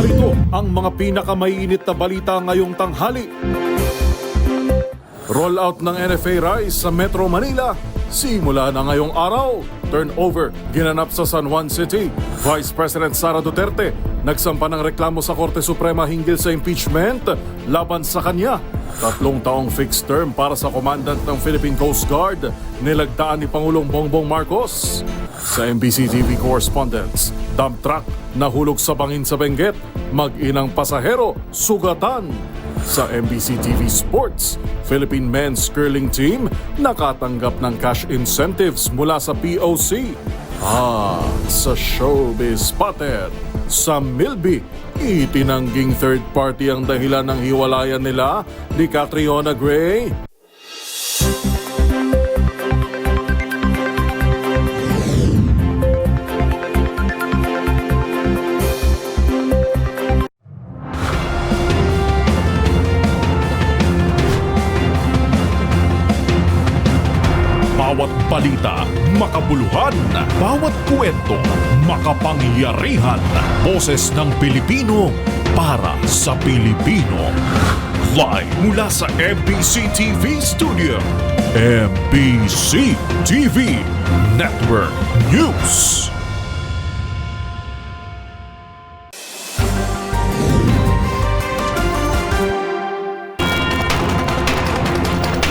Narito ang mga pinakamainit na balita ngayong tanghali. Rollout ng NFA Rise sa Metro Manila simula na ngayong araw. Turnover ginanap sa San Juan City. Vice President Sara Duterte nagsampa ng reklamo sa Korte Suprema hinggil sa impeachment laban sa kanya. 3 taong fixed term para sa commandant ng Philippine Coast Guard nilagdaan ni Pangulong Bongbong Marcos. Sa MBC TV correspondents, dump truck nahulog sa bangin sa Benguet, mag-inang pasahero sugatan. Sa MBC TV Sports, Philippine Men's Curling Team nakatanggap ng cash incentives mula sa POC. Sa Showbiz Spotted, sa Milby, itinangging third party ang dahilan ng hiwalayan nila ni Catriona Gray. Bawat balita, makabuluhan. Bawat kwento, makapangyarihan. Boses ng Pilipino para sa Pilipino. Live mula sa MBC TV Studio. MBC TV Network News.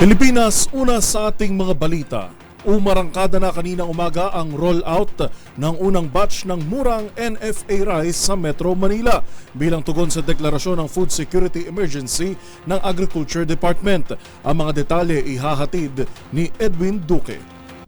Pilipinas, una sa ating mga balita. Umarangkada na kaninang umaga ang rollout ng unang batch ng murang NFA rice sa Metro Manila bilang tugon sa deklarasyon ng Food Security Emergency ng Agriculture Department. Ang mga detalye ihahatid ni Edwin Duque.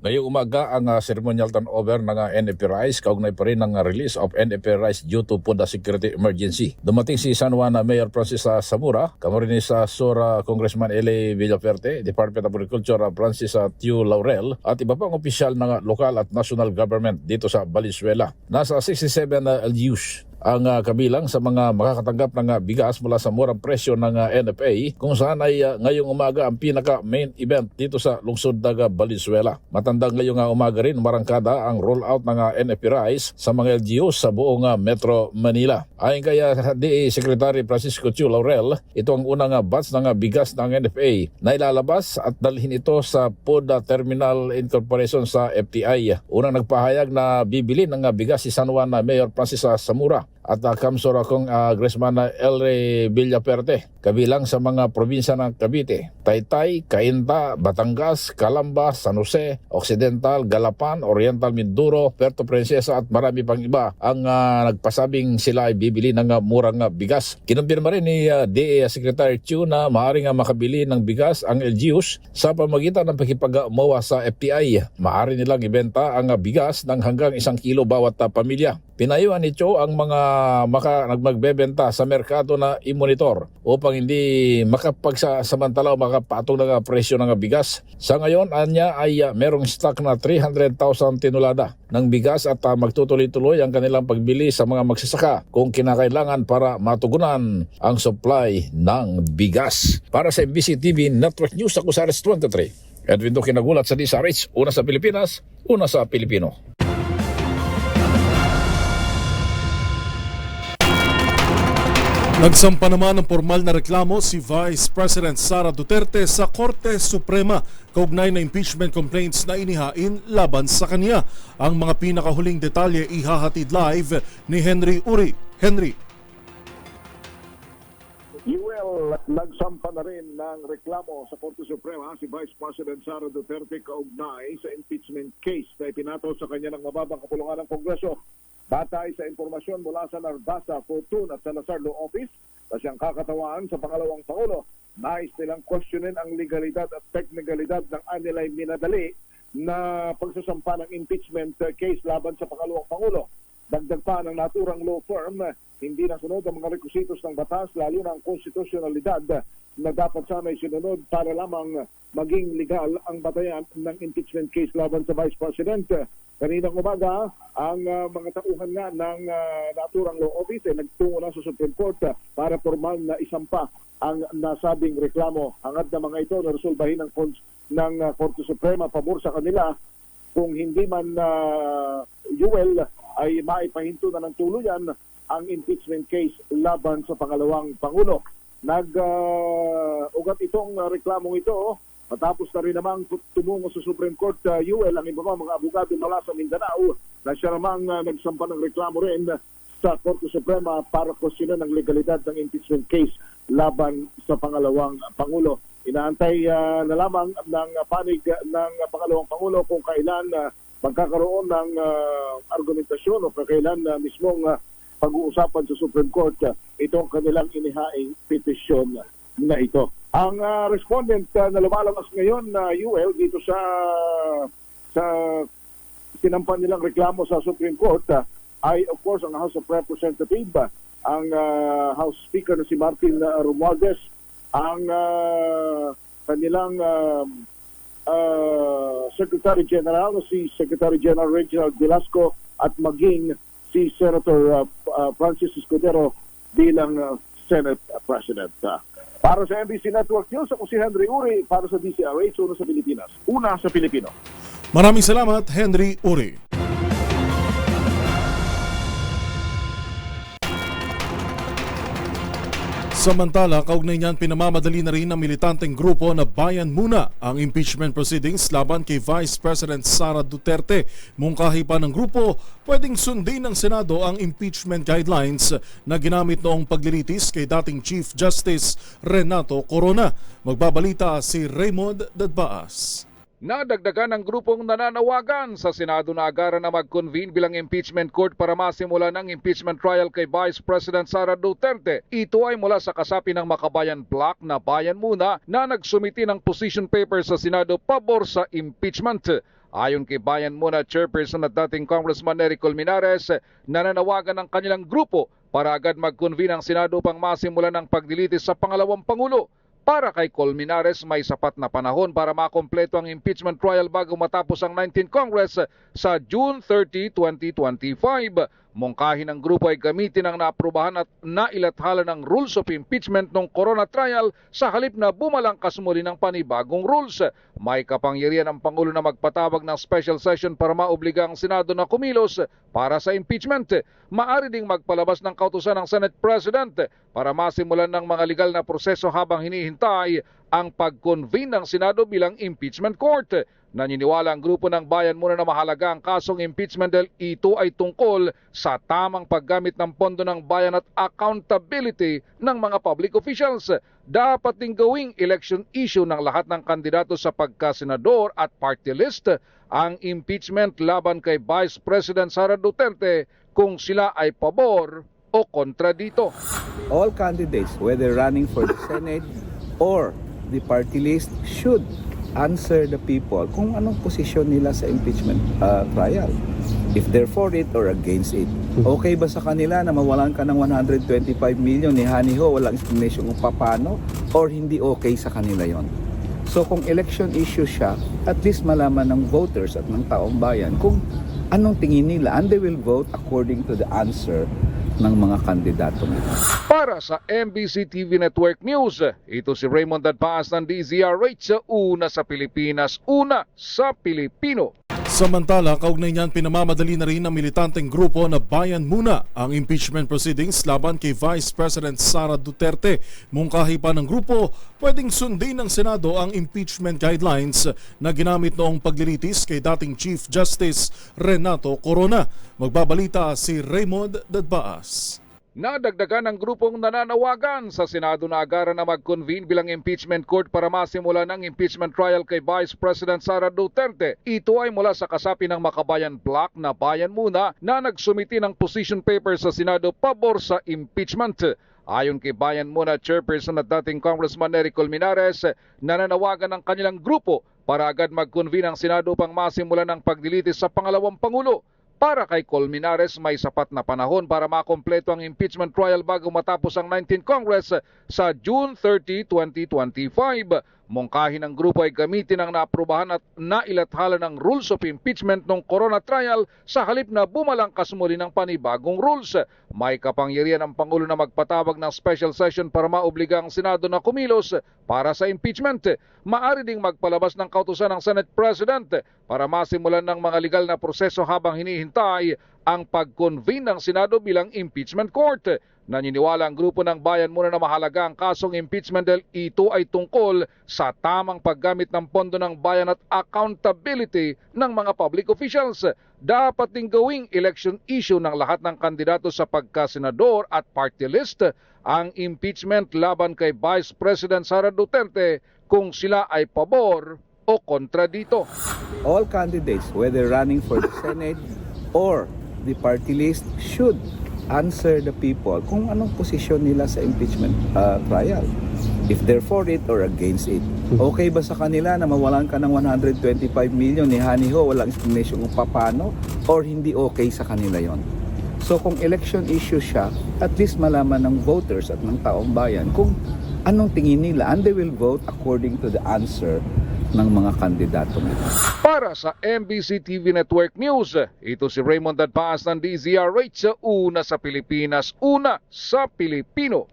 Ngayong umaga ang ceremonial turnover ng NFA Rice, kaugnay pa rin ng release of NFA Rice due to food security emergency. Dumating si San Juan Mayor Francis Zamora, kamarinis sa Sura Congressman Eli Villaferte, Department of Agriculture Francis Tiu Laurel, at iba pang opisyal ng lokal at national government dito sa Valenzuela. Nasa 67 LGUs ang kabilang sa mga makakatanggap ng bigas mula sa murang presyo ng NFA, kung saan ay ngayong umaga ang pinaka-main event dito sa lungsod ng Valenzuela. Matandang ngayong umaga rin marangkada ang rollout ng NFA Rice sa mga LGUs sa buong Metro Manila. Ayon kay DA Secretary Francisco Tiu Laurel, ito ang unang batch ng bigas ng NFA na ilalabas at dalhin ito sa Food Terminal Incorporation sa FTI. Unang nagpahayag na bibili ng bigas si San Juan Mayor Francis Zamora at Kamsura kong Congressman Elre Villaferte, kabilang sa mga probinsya ng Cavite, Taytay, Cainta, Batangas, Calamba, San Jose, Occidental, Galapan, Oriental Mindoro, Puerto Princesa at marami pang iba ang nagpasabing sila ay bibili ng murang bigas. Kinumpirma rin ni DA Secretary Chu na maaaring makabili ng bigas ang LGUs sa pamagitan ng pakipag-umawa sa FTI. Maaari nilang ibenta ang bigas ng hanggang 1 kilo bawat pamilya. Pinayuhan ni Cho ang mga magbebenta sa merkado na i-monitor upang hindi makapagsamantala o makapatong ng presyo ng bigas. Sa ngayon, anya ay merong stock na 300,000 tinulada ng bigas at magtutuloy-tuloy ang kanilang pagbili sa mga magsasaka kung kinakailangan para matugunan ang supply ng bigas. Para sa MBC TV Network News, ako sa Ares 23. Edwin Duque nagulat sa DSRH, una sa Pilipinas, una sa Pilipino. Nagsampa naman ng formal na reklamo si Vice President Sara Duterte sa Korte Suprema kaugnay na impeachment complaints na inihain laban sa kanya. Ang mga pinakahuling detalye ihahatid live ni Henry Uri. Henry. Well, nagsampa na rin ng reklamo sa Korte Suprema si Vice President Sara Duterte kaugnay sa impeachment case na ipinato sa kanya ng mababang kapulungan ng Kongreso. Batay sa impormasyon mula sa Narbasa, Fortune at Salazar Law Office na siyang kakatawaan sa pangalawang Pangulo, nais nilang questionin ang legalidad at teknikalidad ng anilay minadali na pagsasampa ng impeachment case laban sa pangalawang Pangulo. Dagdag pa ng naturang law firm, hindi nasunod ang mga requisitos ng batas, lalo na ang konstitusyonalidad na dapat sana'y sinunod para lamang maging legal ang batayan ng impeachment case laban sa Vice President. Kaninang umaga, ang mga tauhan nga ng naturang law office ay nagtungo na sa Supreme Court para formal na isampa ang nasabing reklamo. Hangad na mga ito na resolbahin ng Korte Suprema pabor sa kanila. Kung hindi man Yuel ay maipahinto na ng tuluyan ang impeachment case laban sa pangalawang Pangulo. Ugat itong reklamong ito matapos na rin namang tumungo sa Supreme Court UL ang iba pa mga abogado mula sa Mindanao na siya namang nagsampa ng reklamo rin sa Korte Suprema para kwestiyonan ang legalidad ng impeachment case laban sa pangalawang Pangulo. Inaantay na lamang ng panig ng pangalawang Pangulo kung kailan magkakaroon ng argumentasyon o kailan mismong pag-uusapan sa Supreme Court itong kanilang inihaing petisyon na ito. Ang respondent na lumalabas ngayon na UL dito sa sinampan nilang reklamo sa Supreme Court ay of course ang House of Representatives, ang House Speaker na si Martin Romualdez, ang kanilang Secretary General si Secretary General Reginald Velasco at maging si Senator Francis Escudero bilang Senate President. Para sa NBC Network News, ako si Henry Uri para sa DCRH, una sa Pilipinas. Una sa Pilipino. Maraming salamat, Henry Uri. Samantala, kaugnay niyan pinamamadali na rin ng militanteng grupo na Bayan Muna ang impeachment proceedings laban kay Vice President Sara Duterte. Mungkahi pa ng grupo, pwedeng sundin ng Senado ang impeachment guidelines na ginamit noong paglilitis kay dating Chief Justice Renato Corona. Magbabalita si Raymond Dadbaas. Nadagdagan ng grupong nananawagan sa Senado na agaran na mag-convene bilang impeachment court para masimula ng impeachment trial kay Vice President Sara Duterte. Ito ay mula sa kasapi ng Makabayan Bloc na Bayan Muna na nagsumiti ng position paper sa Senado pabor sa impeachment. Ayon kay Bayan Muna Chairperson at dating Congressman Nery Colmenares, nananawagan ng kanilang grupo para agad mag-convene ang Senado upang masimula ng pagdilitis sa pangalawang Pangulo. Para kay Colmenares, may sapat na panahon para makompleto ang impeachment trial bago matapos ang 19th Congress sa June 30, 2025. Mungkahi ng grupo ay gamitin ang naaprubahan at nailathala ng rules of impeachment ng Corona trial sa halip na bumalangkas muli ng panibagong rules. May kapangyarihan ang Pangulo na magpatawag ng special session para maobliga ang Senado na kumilos para sa impeachment. Maari ding magpalabas ng kautusan ng Senate President para masimulan ng mga legal na proseso habang hinihintay ang pag-convene ng Senado bilang impeachment court. Naniniwala ang grupo ng Bayan Muna na mahalaga ang kasong impeachment dahil ito ay tungkol sa tamang paggamit ng pondo ng bayan at accountability ng mga public officials. Dapat ding gawing election issue ng lahat ng kandidato sa pagkasenador at party list ang impeachment laban kay Vice President Sara Duterte kung sila ay pabor o kontra dito. All candidates, whether running for the Senate or the party list, should answer the people kung anong posisyon nila sa impeachment trial. If they're for it or against it. Okay ba sa kanila na mawalan ka ng 125 million ni Haniho, walang explanation kung paano, or hindi okay sa kanila yon? So kung election issue siya, at least malaman ng voters at ng taong bayan kung anong tingin nila, and they will vote according to the answer ng mga kandidato nila. Para sa MBC TV Network News, ito si Raymond Dadbaas ng DZRH, una sa Pilipinas, una sa Pilipino. Samantala, kaugnay niyan pinamamadali na rin ng militanteng grupo na Bayan Muna ang impeachment proceedings laban kay Vice President Sara Duterte. Mungkahi pa ng grupo, pwedeng sundin ng Senado ang impeachment guidelines na ginamit noong paglilitis kay dating Chief Justice Renato Corona. Magbabalita si Raymond Dadbaas. Nadagdagan ng grupong nananawagan sa Senado na agaran na mag-convene bilang impeachment court para masimula ng impeachment trial kay Vice President Sara Duterte. Ito ay mula sa kasapi ng Makabayan Bloc na Bayan Muna na nagsumiti ng position paper sa Senado pabor sa impeachment. Ayon kay Bayan Muna Chairperson at dating Congressman Nery Colmenares, nananawagan ng kanilang grupo para agad mag-convene ang Senado upang masimula ng pagdilitis sa pangalawang Pangulo. Para kay Colmenares, may sapat na panahon para makompleto ang impeachment trial bago matapos ang 19th Congress sa June 30, 2025. Mungkahi ng grupo ay gamitin ang naaprubahan at nailathala ng rules of impeachment ng corona trial sa halip na bumalangkas muli ng panibagong rules. May kapangyarihan ang Pangulo na magpatawag ng special session para maobliga ang Senado na kumilos para sa impeachment. Maaari ding magpalabas ng kautusan ng Senate President para masimulan ng mga legal na proseso habang hinihintay ang pag-convene ng Senado bilang impeachment court. Naniniwala ang grupo ng bayan muna na mahalaga ang kasong impeachment dahil ito ay tungkol sa tamang paggamit ng pondo ng bayan at accountability ng mga public officials. Dapat ding gawing election issue ng lahat ng kandidato sa pagkasenador at party list ang impeachment laban kay Vice President Sara Duterte kung sila ay pabor o kontra dito. All candidates, whether running for the Senate or the party list, should answer the people kung anong posisyon nila sa impeachment trial. If they're for it or against it. Okay ba sa kanila na mawalan ka ng 125 million ni Haniho, walang explanation kung paano, or hindi okay sa kanila yon? So kung election issue siya, at least malaman ng voters at ng taong bayan kung anong tingin nila, and they will vote according to the answer ng mga kandidato nila. Para sa MBC TV Network News, ito si Raymond Dadpaas ng DZRH, una sa Pilipinas, una sa Pilipino.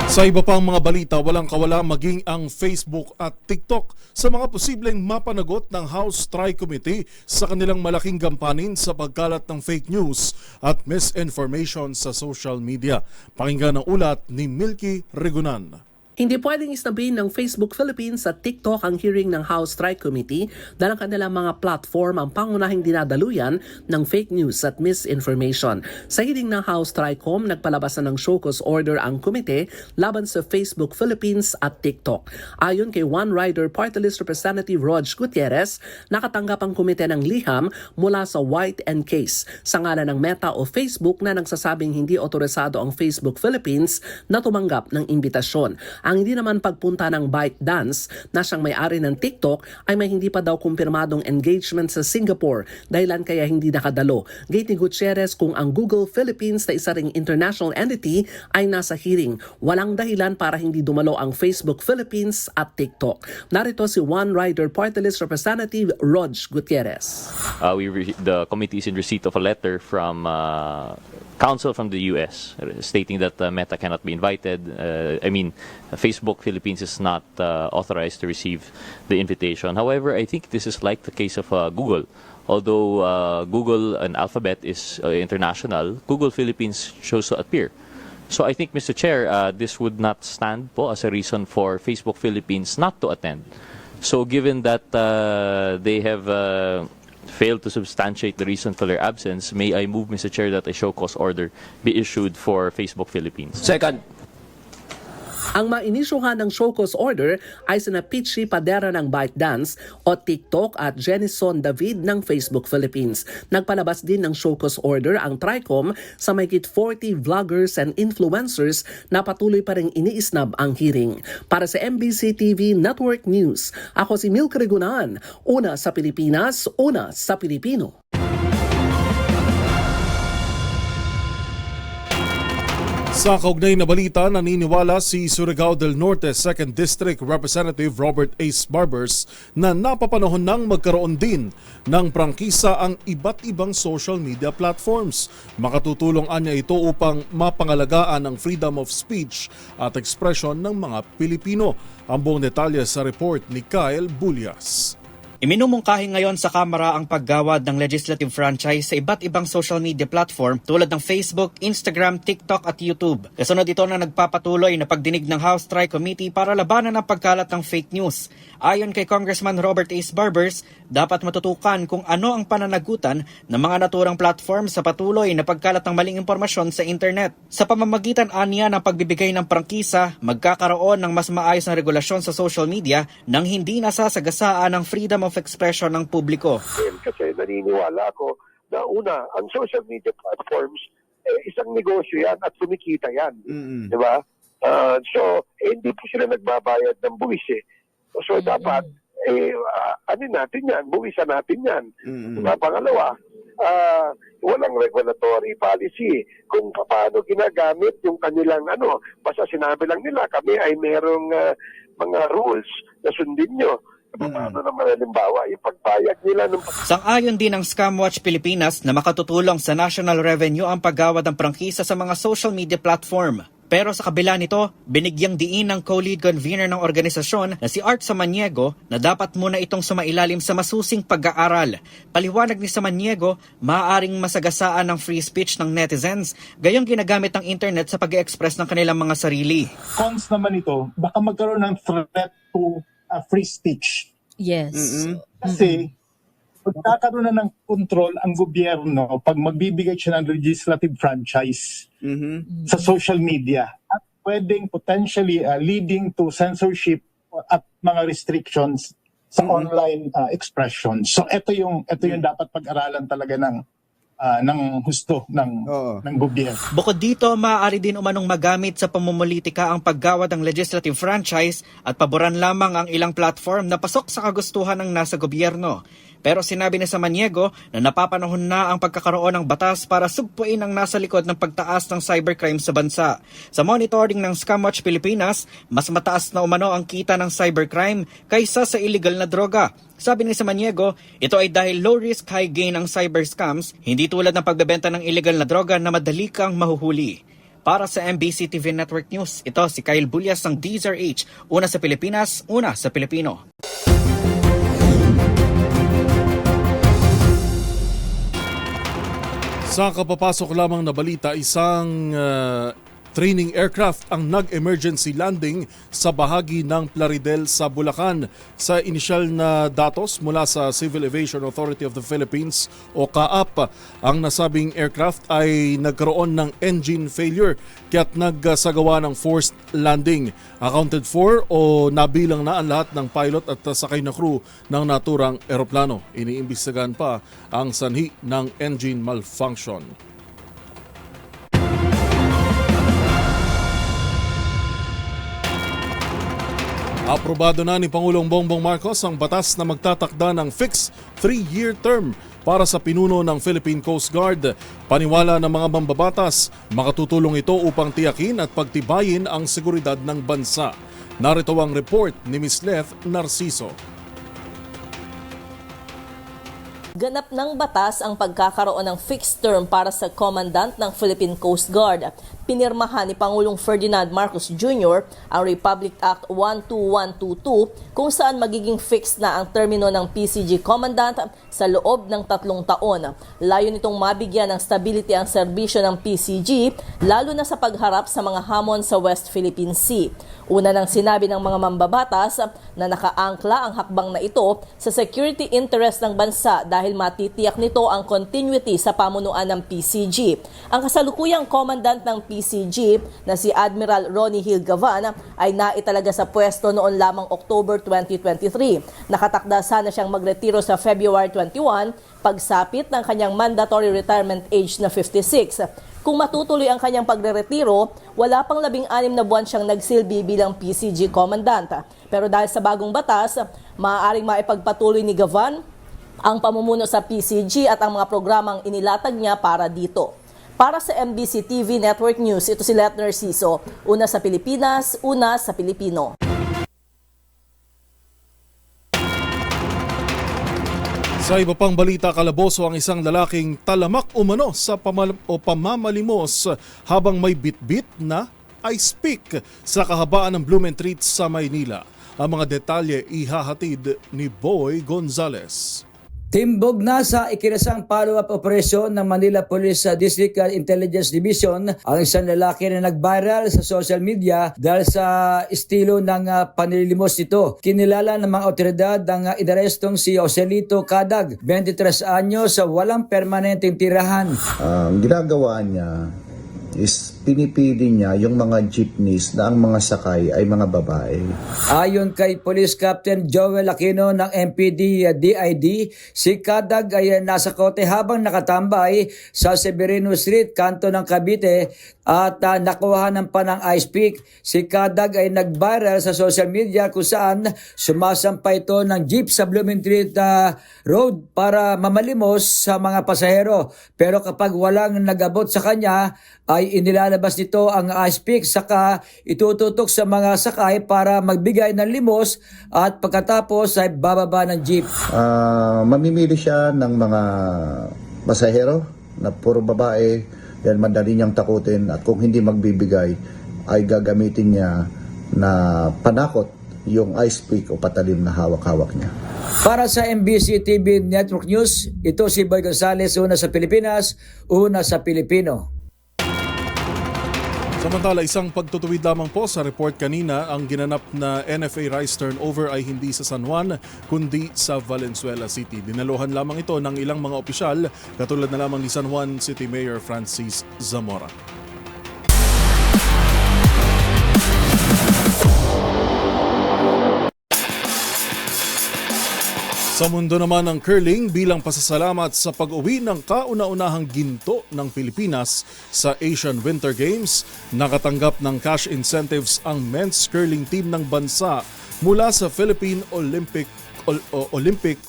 Sa iba pang mga balita, walang kawala maging ang Facebook at TikTok sa mga posibleng mapanagot ng House Tri-Committee sa kanilang malaking gampanin sa pagkalat ng fake news at misinformation sa social media. Pakinggan ang ulat ni Milky Regunan. Hindi pwedeng isnabihin ng Facebook Philippines at TikTok ang hearing ng House Tri-Committee dahil ang kanilang mga platform ang pangunahing dinadaluyan ng fake news at misinformation. Sa hearing ng House Tri-Com, nagpalabas na ng show cause order ang komite laban sa Facebook Philippines at TikTok. Ayon kay One Rider Party List Representative Rog Gutierrez, nakatanggap ang komite ng liham mula sa White and Case sa ngalan ng Meta o Facebook na nagsasabing hindi otorisado ang Facebook Philippines na tumanggap ng imbitasyon. Ang hindi naman pagpunta ng ByteDance na siyang may-ari ng TikTok ay may hindi pa daw kumpirmadong engagement sa Singapore dahilan kaya hindi nakadalo. Gate ni Gutierrez kung ang Google Philippines na isa ring international entity ay nasa hearing. Walang dahilan para hindi dumalo ang Facebook Philippines at TikTok. Narito si One Rider Party List Representative Rog Gutierrez. The committee is in receipt of a letter from counsel from the US stating that Meta cannot be invited. Facebook Philippines is not authorized to receive the invitation. However, I think this is like the case of Google. Although Google and Alphabet is international, Google Philippines chose to appear. So I think, Mr. Chair, this would not stand po as a reason for Facebook Philippines not to attend. So given that they have failed to substantiate the reason for their absence, may I move, Mr. Chair, that a show cause order be issued for Facebook Philippines. Second. Ang mainisyuhan ng show cause order ay sina Pichi Padera ng ByteDance o TikTok at Jenison David ng Facebook Philippines. Nagpalabas din ng show cause order ang Tricom sa mahigit 40 vloggers and influencers na patuloy pa ring iniisnab ang hearing. Para sa MBC TV Network News, ako si Milky Regunan, una sa Pilipinas, una sa Pilipino. Sa kaugnay na balita, naniniwala si Surigao del Norte 2nd District Representative Robert Ace Barbers na napapanahon nang magkaroon din ng prangkisa ang iba't ibang social media platforms. Makatutulong anya ito upang mapangalagaan ang freedom of speech at expression ng mga Pilipino. Ang buong detalye sa report ni Kyle Bulias. Iminumungkahi ngayon sa Kamara ang paggawad ng legislative franchise sa iba't ibang social media platform tulad ng Facebook, Instagram, TikTok at YouTube. Kasunod ito na nagpapatuloy na pagdinig ng House Tri-Committee para labanan ang pagkalat ng fake news. Ayon kay Congressman Robert Ace Barbers, dapat matutukan kung ano ang pananagutan ng mga naturang platform sa patuloy na pagkalat ng maling impormasyon sa internet. Sa pamamagitan aniya ng pagbibigay ng prangkisa, magkakaroon ng mas maayos na regulasyon sa social media nang hindi nasasagasaan ang freedom of expression ng publiko. Kasi naniniwala ako na una, ang social media platforms, isang negosyo yan at kumikita yan. Di ba? Hindi po sila nagbabayad ng buwis eh. So dapat, natin yan, buwisan natin yan. Diba? Pangalawa, walang regulatory policy kung paano ginagamit yung kanilang basta sinabi lang nila kami ay merong mga rules na sundin nyo. Paano naman halimbawa yung pagpayag nila ng Sang-ayon din ng Scamwatch Pilipinas na makatutulong sa national revenue ang paggawad ng prangkisa sa mga social media platform. Pero sa kabila nito, binigyang diin ng co-lead convener ng organisasyon na si Art Samaniego na dapat muna itong sumailalim sa masusing pag-aaral. Paliwanag ni Samaniego, maaaring masagasaan ng free speech ng netizens, gayong ginagamit ng internet sa pag-express ng kanilang mga sarili. Cons naman ito, baka magkaroon ng threat to free speech. Yes. Kasi magkakaroon na ng control ang gobyerno pag magbibigay siya ng legislative franchise sa social media at pwedeng potentially leading to censorship at mga restrictions sa online expression. So ito yung dapat pag-aralan talaga ng husto ng gobyerno. Bukod dito, maaari din umanong magamit sa pamumulitika ang paggawad ng legislative franchise at paboran lamang ang ilang platform na pasok sa kagustuhan ng nasa gobyerno. Pero sinabi ni Samaniego na napapanahon na ang pagkakaroon ng batas para sugpuin ang nasa likod ng pagtaas ng cybercrime sa bansa. Sa monitoring ng Scamwatch Pilipinas, mas mataas na umano ang kita ng cybercrime kaysa sa illegal na droga. Sabi ni Samaniego, ito ay dahil low risk, high gain ang cyber scams, hindi tulad ng pagbebenta ng illegal na droga na madali kang mahuhuli. Para sa MBC TV Network News, ito si Kyle Bulyas ng DZRH, una sa Pilipinas, una sa Pilipino. Sa kapapasok lamang na balita, isang training aircraft ang nag-emergency landing sa bahagi ng Plaridel sa Bulacan. Sa inisyal na datos mula sa Civil Aviation Authority of the Philippines o CAAP, ang nasabing aircraft ay nagkaroon ng engine failure kaya't nagsagawa ng forced landing. Accounted for o nabilang na ang lahat ng pilot at sakay na crew ng naturang eroplano. Iniimbestigahan pa ang sanhi ng engine malfunction. Aprobado na ni Pangulong Bongbong Marcos ang batas na magtatakda ng fixed 3-year term para sa pinuno ng Philippine Coast Guard. Paniwala ng mga mambabatas, makatutulong ito upang tiyakin at pagtibayin ang seguridad ng bansa. Narito ang report ni Ms. Leth Narciso. Ganap ng batas ang pagkakaroon ng fixed term para sa Commandant ng Philippine Coast Guard. Pinirmahan ni Pangulong Ferdinand Marcos Jr. ang Republic Act 12122 kung saan magiging fixed na ang termino ng PCG Commandant sa loob ng 3 taon. Layo nitong mabigyan ng stability ang serbisyo ng PCG lalo na sa pagharap sa mga hamon sa West Philippine Sea. Una nang sinabi ng mga mambabatas na nakaangkla ang hakbang na ito sa security interest ng bansa dahil matitiyak nito ang continuity sa pamunuan ng PCG. Ang kasalukuyang commandant ng PCG na si Admiral Ronnie Hill Gavan ay naitalaga sa pwesto noon lamang October 2023. Nakatakda sana siyang magretiro sa February 21 pagsapit ng kanyang mandatory retirement age na 56. Kung matutuloy ang kanyang pagre-retiro, wala pang 16 na buwan siyang nagsilbi bilang PCG Commandant. Pero dahil sa bagong batas, maaaring maipagpatuloy ni Gavan ang pamumuno sa PCG at ang mga programang inilatag niya para dito. Para sa MBC TV Network News, ito si Leth Narciso, una sa Pilipinas, una sa Pilipino. Sa iba pang balita, kalaboso ang isang lalaking talamak umano sa pamamalimos habang may bitbit na ice pick sa kahabaan ng Blumentritt sa Maynila. Ang mga detalye ihahatid ni Boy Gonzales. Timbog na sa ikinasang follow-up operasyon ng Manila Police District Intelligence Division ang isang lalaki na nag-viral sa social media dahil sa estilo ng panlilimos nito. Kinilala ng mga otoridad ang inarestong si Joselito Cadag, 23 anyos, sa walang permanenteng tirahan. Ang ginagawa niya is pinipili niya yung mga jeepneys na ang mga sakay ay mga babae. Ayon kay Police Captain Joel Aquino ng MPD-DID, si Kadag ay nasa kote habang nakatambay sa Severino Street, kanto ng Cavite at nakuhanan pa ng ice pick. Si Kadag ay nag-viral sa social media kung saan sumasampay ito ng jeep sa Bloomingtreet Road para mamalimos sa mga pasahero. Pero kapag walang nag-abot sa kanya, ay inilalabas nito ang ice pick saka itututok sa mga sakay para magbigay ng limos at pagkatapos ay bababa ng jeep. Mamimili siya ng mga pasahero na puro babae, dahil madali niyang takutin, at kung hindi magbibigay ay gagamitin niya na panakot yung ice pick o patalim na hawak-hawak niya. Para sa MBC TV Network News, ito si Boy Gonzales, una sa Pilipinas, una sa Pilipino. Samantala, isang pagtutuwid lamang po sa report kanina, ang ginanap na NFA rice turnover ay hindi sa San Juan kundi sa Valenzuela City. Dinaluhan lamang ito ng ilang mga opisyal katulad na lamang ni San Juan City Mayor Francis Zamora. Sa mundo naman ng curling, bilang pasasalamat sa pag-uwi ng kauna-unahang ginto ng Pilipinas sa Asian Winter Games, nakatanggap ng cash incentives ang men's curling team ng bansa mula sa Philippine Olympic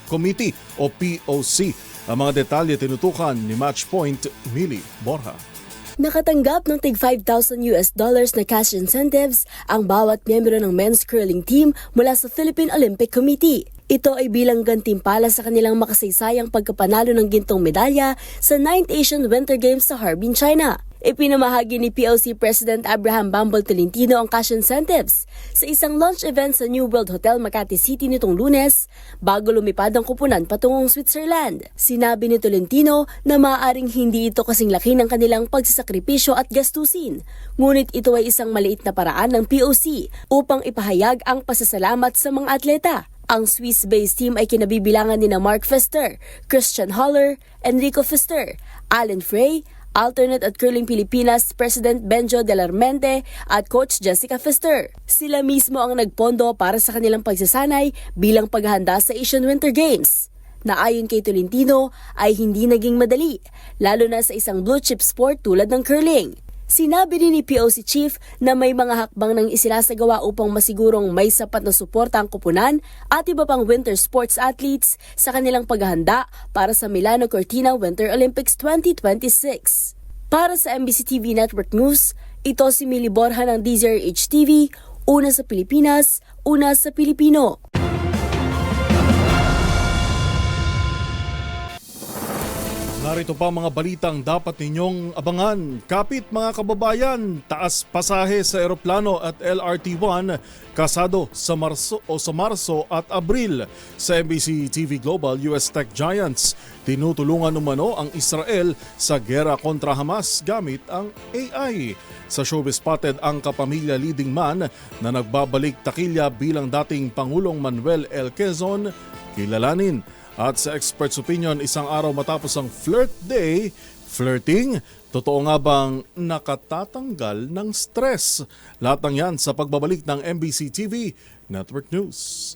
Committee o POC. Ang mga detalye tinutukan ni Matchpoint Millie Borja. Nakatanggap ng tig $5,000 na cash incentives ang bawat miyembro ng men's curling team mula sa Philippine Olympic Committee. Ito ay bilang gantimpala sa kanilang makasaysayang pagkapanalo ng gintong medalya sa 9th Asian Winter Games sa Harbin, China. Ipinamahagi ni POC President Abraham Bambol Tolentino ang cash incentives sa isang launch event sa New World Hotel Makati City nitong Lunes bago lumipad ang kupunan patungong Switzerland. Sinabi ni Tolentino na maaaring hindi ito kasing laki ng kanilang pagsasakripisyo at gastusin, ngunit ito ay isang maliit na paraan ng POC upang ipahayag ang pasasalamat sa mga atleta. Ang Swiss-based team ay kinabibilangan ni na Mark Pfister, Christian Haller, Enrico Pfister, Alan Frey, Alternate at Curling Pilipinas President Benjo Delarmente at Coach Jessica Pfister. Sila mismo ang nagpondo para sa kanilang pagsasanay bilang paghahanda sa Asian Winter Games, na ayon kay Tolentino ay hindi naging madali, lalo na sa isang blue chip sport tulad ng curling. Sinabi rin ni POC Chief na may mga hakbang nang isinasagawa upang masigurong may sapat na suporta ang kupunan at iba pang winter sports athletes sa kanilang paghahanda para sa Milano Cortina Winter Olympics 2026. Para sa MBC TV Network News, ito si Millie Borja ng DZRH TV, una sa Pilipinas, una sa Pilipino. Narito pa mga balitang dapat ninyong abangan. Kapit mga kababayan, taas pasahe sa eroplano at LRT1 kasado sa Marso at Abril. Sa MBC TV Global, US Tech Giants, tinutulungan umano ang Israel sa gera kontra Hamas gamit ang AI. Sa Showbiz Spotted ang kapamilya leading man na nagbabalik takilya bilang dating Pangulong Manuel L. Quezon, kilalanin. At sa Expert's Opinion, isang araw matapos ang Flirt Day, flirting, totoo nga bang nakatatanggal ng stress? Lahat ng yan sa pagbabalik ng MBC TV Network News.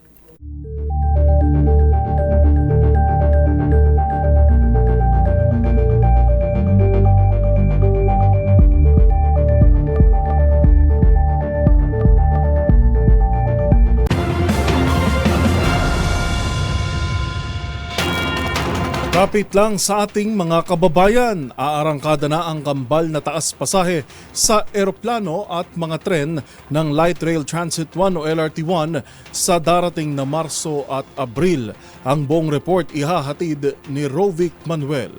Kapit lang sa ating mga kababayan, aarangkada na ang kambal na taas pasahe sa eroplano at mga tren ng Light Rail Transit 1 o LRT1 sa darating na Marso at Abril. Ang buong report ihahatid ni Rovic Manuel.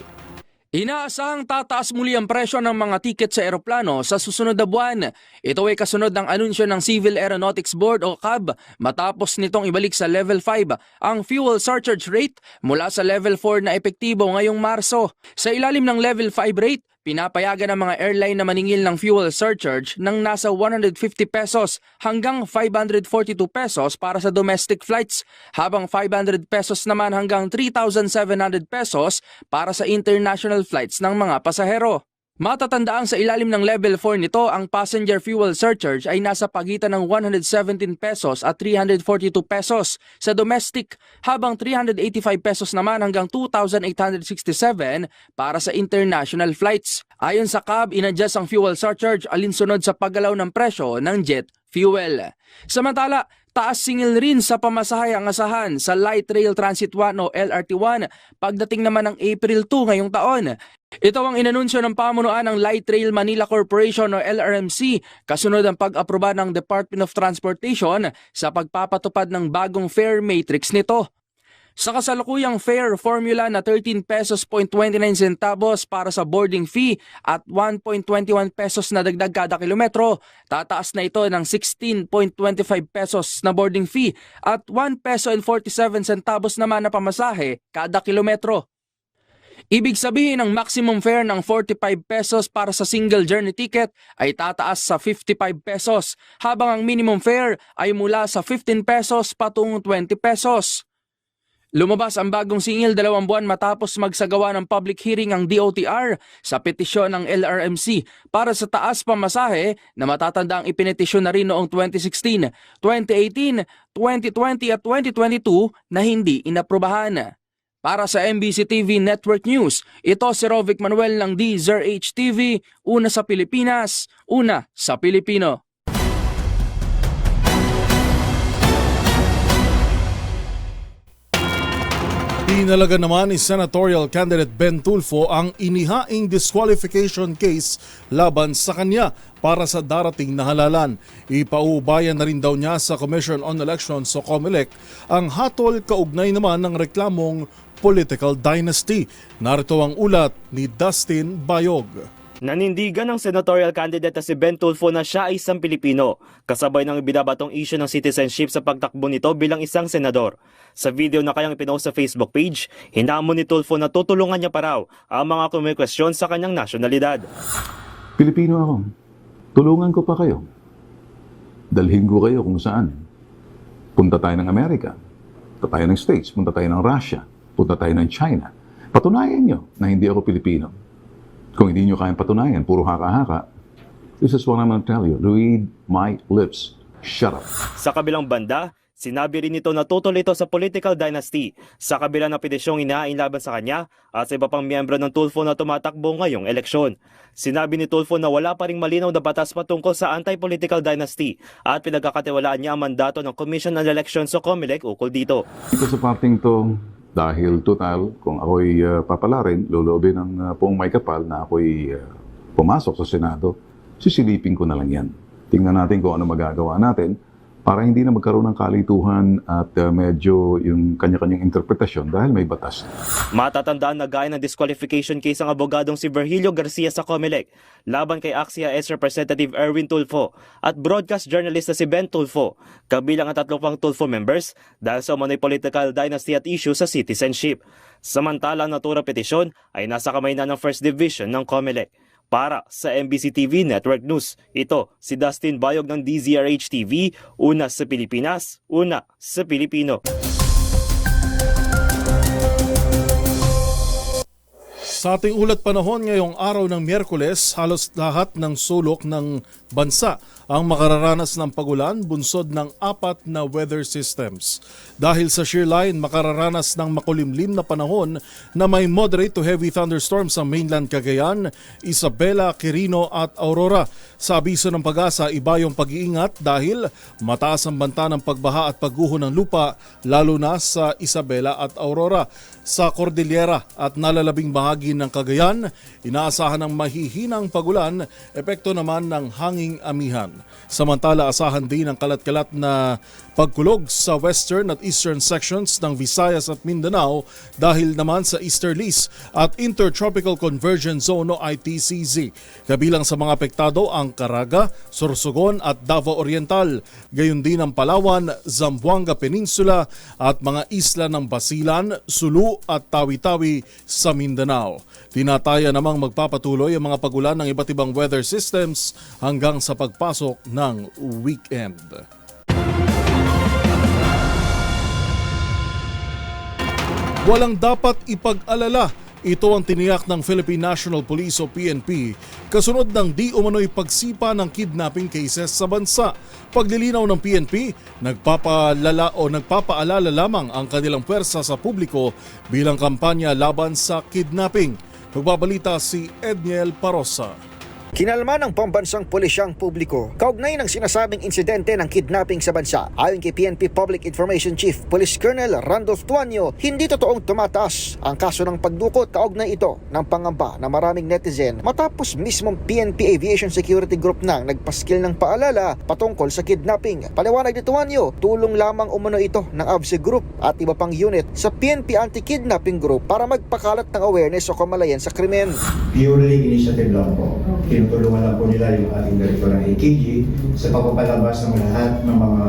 Inaasahang tataas muli ang presyo ng mga tiket sa eroplano sa susunod na buwan. Ito ay kasunod ng anunsyo ng Civil Aeronautics Board o CAB matapos nitong ibalik sa Level 5 ang fuel surcharge rate mula sa Level 4 na epektibo ngayong Marso. Sa ilalim ng Level 5 rate, pinapayagan ng mga airline na maningil ng fuel surcharge ng nasa 150 pesos hanggang 542 pesos para sa domestic flights, habang 500 pesos naman hanggang 3,700 pesos para sa international flights ng mga pasahero. Matatandaang sa ilalim ng level 4 nito, ang passenger fuel surcharge ay nasa pagitan ng 117 pesos at 342 pesos sa domestic, habang 385 pesos naman hanggang 2,867 para sa international flights. Ayon sa CAB, inadjust ang fuel surcharge alinsunod sa paggalaw ng presyo ng jet fuel. Samantala, taas singil rin sa pamasahe ang asahan sa Light Rail Transit 1 o LRT1 pagdating naman ng April 2 ngayong taon. Ito ang inanunsyo ng pamunuan ng Light Rail Manila Corporation o LRMC kasunod ang pag-aproba ng Department of Transportation sa pagpapatupad ng bagong fare matrix nito. Sa kasalukuyang fare formula na 13 pesos 29 centavos para sa boarding fee at 1.21 pesos na dagdag kada kilometro, tataas na ito ng 16.25 pesos na boarding fee at 1 peso and 47 centavos naman na pamasahe kada kilometro. Ibig sabihin ang maximum fare ng 45 pesos para sa single journey ticket ay tataas sa 55 pesos, habang ang minimum fare ay mula sa 15 pesos patungong 20 pesos. Lumabas ang bagong singil 2 buwan matapos magsagawa ng public hearing ang DOTR sa petisyon ng LRMC para sa taas pamasahe na matatandaang ipinetisyon na rin noong 2016, 2018, 2020 at 2022 na hindi inaprubahan. Para sa MBC TV Network News, ito si Rovic Manuel ng DZRH TV, una sa Pilipinas, una sa Pilipino. Inalaga naman ni Senatorial candidate Ben Tulfo ang inihaing disqualification case laban sa kanya para sa darating na halalan. Ipaubayan na rin daw niya sa Commission on Elections o COMELEC ang hatol kaugnay naman ng reklamong political dynasty. Narito ang ulat ni Dustin Bayog. Nanindigan ng senatorial candidate na si Ben Tulfo na siya ay isang Pilipino, kasabay ng binabatong issue ng citizenship sa pagtakbo nito bilang isang senador. Sa video na kayang pinost sa Facebook page, hinamon ni Tulfo na tutulungan niya pa raw ang mga kumikwestiyon sa kanyang nasyonalidad. Pilipino ako. Tulungan ko pa kayo. Dalhin ko kayo kung saan. Punta tayo ng Amerika. Punta tayo ng States. Punta tayo ng Russia. Punta tayo ng China. Patunayan nyo na hindi ako Pilipino. Kung hindi nyo kayang patunayan, puro haka-haka, this is what I'm gonna tell you. Read my lips. Shut up. Sa kabilang banda, sinabi rin nito na tutol ito sa political dynasty sa kabila ng petisyong inahain laban sa kanya at sa iba pang miyembro ng Tulfo na tumatakbo ngayong eleksyon. Sinabi ni Tulfo na wala pa ring malinaw na batas patungkol sa anti-political dynasty at pinagkakatiwalaan niya ang mandato ng Commission on Elections o COMELEC ukol dito. Ito sa parting to, dahil total, kung ako'y papalarin, lulobin ng poong may kapal na ako'y pumasok sa Senado, sisilipin ko na lang yan. Tingnan natin kung ano magagawa natin para hindi na magkaroon ng kalituhan at medyo yung kanya-kanyang interpretasyon dahil may batas. Matatandaan na gaya ng disqualification case ang abogadong si Virgilio Garcia sa COMELEC laban kay AXIA-S Representative Erwin Tulfo at broadcast journalist na si Ben Tulfo, kabilang ang 3 pang Tulfo members dahil sa umano'y political dynasty at issue sa citizenship. Samantala ang naturang petisyon ay nasa kamay na ng First Division ng COMELEC. Para sa MBC TV Network News, ito si Dustin Bayog ng DZRH TV, una sa Pilipinas, una sa Pilipino. Sa ating ulat panahon ngayong araw ng Miyerkules, halos lahat ng sulok ng bansa ang makararanas ng pagulan bunsod ng 4 na weather systems. Dahil sa shear line, makararanas ng makulimlim na panahon na may moderate to heavy thunderstorms sa mainland Cagayan, Isabela, Quirino at Aurora. Sa abiso ng Pag-asa, iba yung pag-iingat dahil mataas ang banta ng pagbaha at pagguho ng lupa lalo na sa Isabela at Aurora. Sa Cordillera at nalalabing bahagi ng Cagayan, inaasahan ng mahihinang pagulan, epekto naman ng hanging amihan. Samantala, asahan din ang kalat-kalat na pagkulog sa western at eastern sections ng Visayas at Mindanao dahil naman sa easterlies at intertropical convergence zone o ITCZ. Kabilang sa mga apektado ang Caraga, Sorsogon at Davao Oriental, gayon din ang Palawan, Zamboanga Peninsula at mga isla ng Basilan, Sulu at Tawi-Tawi sa Mindanao. Tinataya namang magpapatuloy ang mga pagulan ng iba't ibang weather systems hanggang sa pagpasok ng weekend. Walang dapat ipag-alala Ito ang tiniyak ng Philippine National Police o PNP kasunod ng di umano'y pagsipa ng kidnapping cases sa bansa. Paglilinaw ng PNP, nagpapaalala lamang ang kanilang pwersa sa publiko bilang kampanya laban sa kidnapping. Magbabalita si Edniel Parosa. Kinalma ng pambansang pulisyang publiko kaugnay ng sinasabing insidente ng kidnapping sa bansa. Ayon kay PNP Public Information Chief Police Colonel Randolph Tuanyo, hindi totoong tumataas ang kaso ng pagdukot. Kaugnay ito ng pangamba na maraming netizen matapos mismong PNP Aviation Security Group nang nagpaskil ng paalala patungkol sa kidnapping. Paliwanag ni Tuanyo, tulong lamang umano ito ng AVSE Group at iba pang unit sa PNP Anti-Kidnapping Group para magpakalat ng awareness o kamalayan sa krimen. Purely initiative lang po. Tinutulungan lang po nila yung ating direktor ng AKG sa pagpapalabas ng lahat ng mga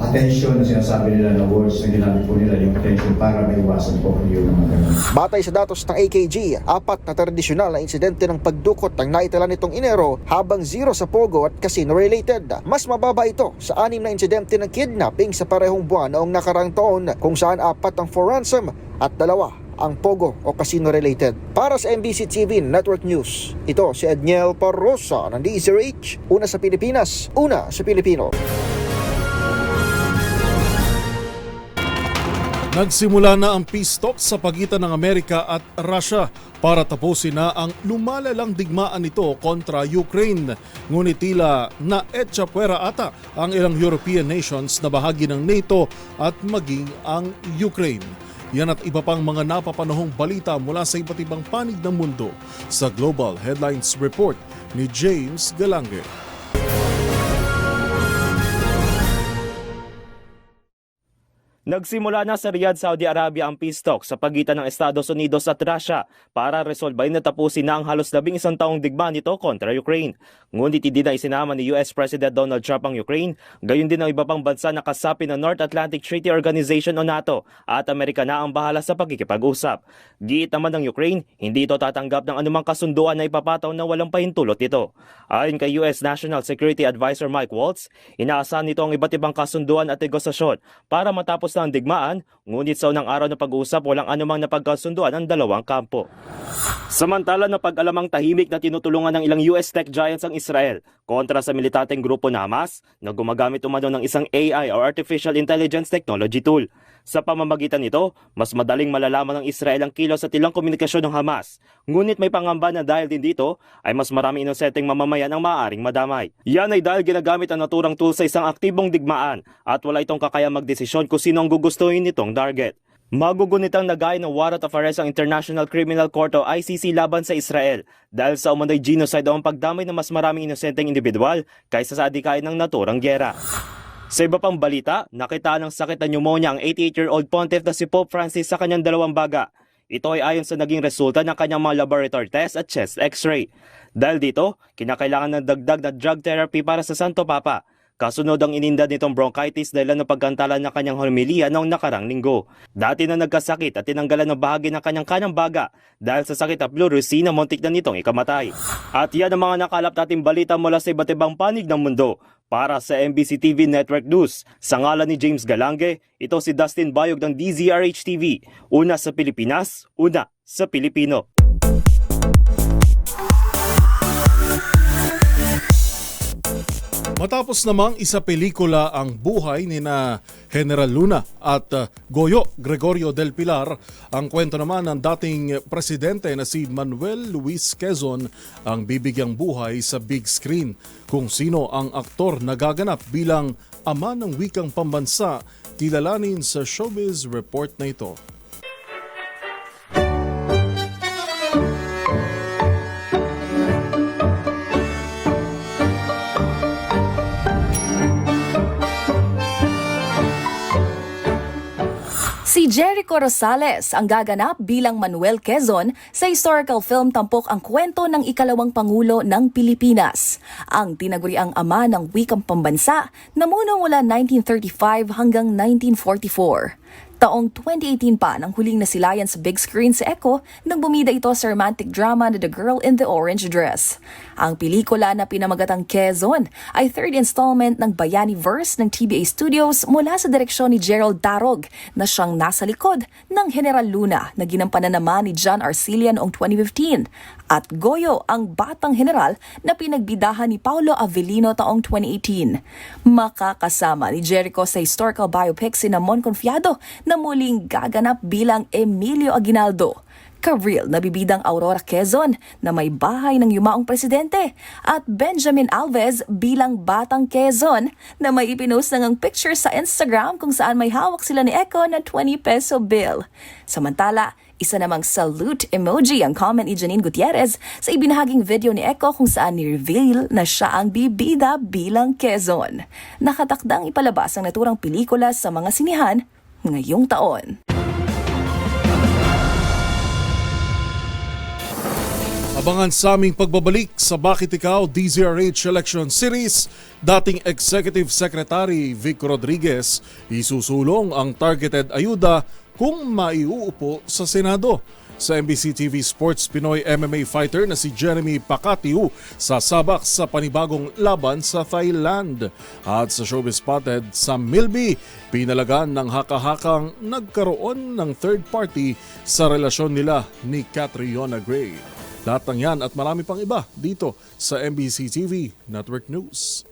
attention na sinasabi nila na words na ginamit po nila yung attention para maiwasan po yung mga ganun. Batay sa datos ng AKG, 4 na tradisyonal na insidente ng pagdukot ang naitala nitong Enero habang 0 sa Pogo at casino related. Mas mababa ito sa 6 na insidente ng kidnapping sa parehong buwan noong nakaraang taon kung saan 4 ang for ransom at 2 ang Pogo o casino related. Para sa MBC TV Network News, ito si Edniel Parosa ng DZRH, una sa Pilipinas, una sa Pilipino. Nagsimula na ang peace talks sa pagitan ng Amerika at Russia para tapusin na ang lumalalang digmaan nito kontra Ukraine. Ngunit tila na etsa puwera ata ang ilang European nations na bahagi ng NATO at maging ang Ukraine. Yan at iba pang mga napapanahong balita mula sa iba't ibang panig ng mundo sa Global Headlines Report ni James Galange. Nagsimula na sa Riyadh, Saudi Arabia ang peace talks sa pagitan ng Estados Unidos at Russia para resolbahin na tapusin na ang halos 11 taong digmaan nito kontra Ukraine. Ngunit hindi na isinama ni US President Donald Trump ang Ukraine, gayon din ang iba pang bansa na kasapi ng North Atlantic Treaty Organization o NATO at Amerika na ang bahala sa pakikipag-usap. Giit naman ng Ukraine, hindi ito tatanggap ng anumang kasunduan na ipapataw na walang pahintulot ito. Ayon kay US National Security Advisor Mike Waltz, inaasahan nito ang iba't ibang kasunduan at negosasyon para matapos na ang digmaan, ngunit sa unang araw na pag-uusap walang anumang napagkasunduan ang dalawang kampo. Samantala na pag-alamang tahimik na tinutulungan ng ilang US tech giants ang Israel kontra sa militanteng grupo na Hamas na gumagamit umano ng isang AI o Artificial Intelligence Technology tool. Sa pamamagitan nito, mas madaling malalaman ng Israel ang kilos at ilang komunikasyon ng Hamas. Ngunit may pangamba na dahil din dito ay mas maraming inosenteng mamamayan ang maaaring madamay. Yan ay dahil ginagamit ang naturang tool sa isang aktibong digmaan at wala itong kakayang magdesisyon kung sino ang gugustuhin nitong target. Magugunitang nagaya ng warrant of arrest ang International Criminal Court o ICC laban sa Israel dahil sa umano'y genocide o ang pagdamay ng mas maraming inosenteng individual kaysa sa adikain ng naturang gyera. Sa iba pang balita, nakita ng sakit na pneumonia ang 88-year-old pontiff na si Pope Francis sa kanyang 2 baga. Ito ay ayon sa naging resulta ng kanyang mga laboratory test at chest x-ray. Dahil dito, kinakailangan ng dagdag na drug therapy para sa Santo Papa. Kasunod ang ininda nitong bronchitis dahil na pagkantalan ng kanyang homilya noong nakarang linggo. Dati na nagkasakit at tinanggalan ng bahagi ng kanyang baga dahil sa sakit na pleurisy na muntik na nitong ikamatay. At yan ang mga nakalap nating balita mula sa iba't ibang panig ng mundo. Para sa MBC TV Network News, sa ngalan ni James Galange, ito si Dustin Bayog ng DZRH TV. Una sa Pilipinas, una sa Pilipino. Matapos namang isa pelikula ang buhay ni na General Luna at Goyo Gregorio del Pilar, ang kwento naman ng dating presidente na si Manuel Luis Quezon ang bibigyang buhay sa big screen. Kung sino ang aktor na gaganap bilang ama ng wikang pambansa, kilalanin sa Showbiz Report na ito. Si Jericho Rosales ang gaganap bilang Manuel Quezon sa historical film tampok ang kwento ng ikalawang Pangulo ng Pilipinas. Ang tinaguriang ama ng wikang pambansa, namuno mula 1935 hanggang 1944. Taong 2018 pa nang huling nasilayan sa big screen si Echo nang bumida ito sa romantic drama na The Girl in the Orange Dress. Ang pelikula na pinamagatang Quezon ay third installment ng Bayani Verse ng TBA Studios mula sa direksyon ni Gerald Tarog na siyang nasa likod ng General Luna na ginampanan naman ni John Arcilla noong 2015 at Goyo ang batang general na pinagbidahan ni Paulo Avellino taong 2018. Makakasama ni Jericho sa historical biopic si Mon Confiado na muling gaganap bilang Emilio Aguinaldo. Ka-real na bibidang Aurora Quezon na may bahay ng yumaong presidente at Benjamin Alves bilang batang Quezon na may ipinost ng picture sa Instagram kung saan may hawak sila ni Echo na 20 peso bill. Samantala, isa namang salute emoji ang comment ni Janine Gutierrez sa ibinahaging video ni Echo kung saan ni-reveal na siya ang bibida bilang Quezon. Nakatakdang ipalabas ang naturang pelikula sa mga sinihan ngayong taon. Abangan sa aming pagbabalik sa Bakit Ikaw DZRH Election Series, dating Executive Secretary Vic Rodriguez isusulong ang targeted ayuda kung maiuupo sa Senado. Sa MBC TV Sports, Pinoy MMA fighter na si Jeremy Pakatiu sasabak sa panibagong laban sa Thailand. At sa Showbiz Spotted, sa Milby, pinalagan ng haka-hakang nagkaroon ng third party sa relasyon nila ni Catriona Gray. Lahat ng yan at marami pang iba dito sa MBC TV Network News.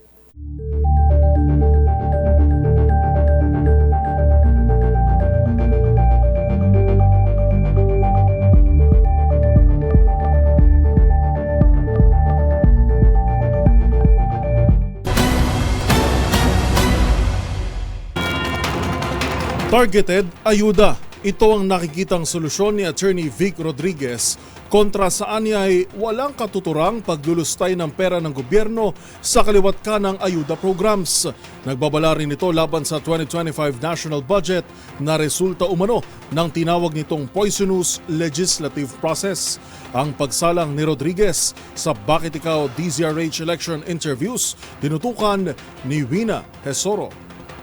Targeted ayuda. Ito ang nakikitang solusyon ni Attorney Vic Rodriguez kontra saan niya ay walang katuturang paglulustay ng pera ng gobyerno sa kaliwat kanang ayuda programs. Nagbabala rin ito laban sa 2025 national budget na resulta umano ng tinawag nitong poisonous legislative process. Ang pagsalang ni Rodriguez sa Bakit Ikaw DZRH election interviews tinutukan ni Wina Hesoro.